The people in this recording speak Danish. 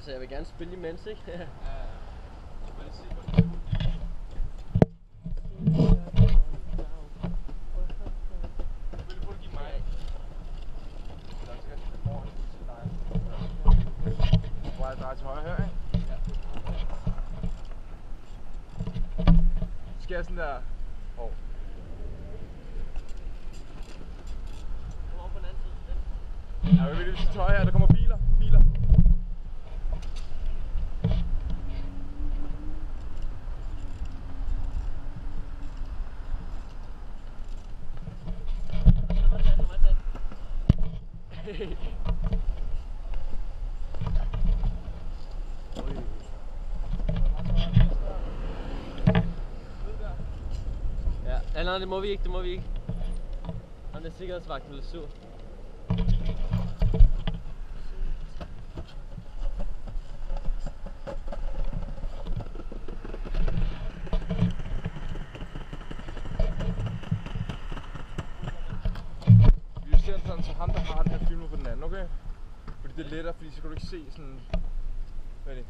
altså jeg vil gerne spille imens, ikke? Ja. Jeg drejer til højre her, ikke? Ja. Skal jeg sådan der... Kom over på den anden side. Ja, vi vil lige til højre her, der kommer biler. Ja, nej, det må vi ikke, Han er sikkerhedsvagten lidt sur. Vi justerer sådan, så ham der har den her filmer på den anden, okay? Fordi det er lettere, fordi så kan du ikke se sådan... Hvad er det?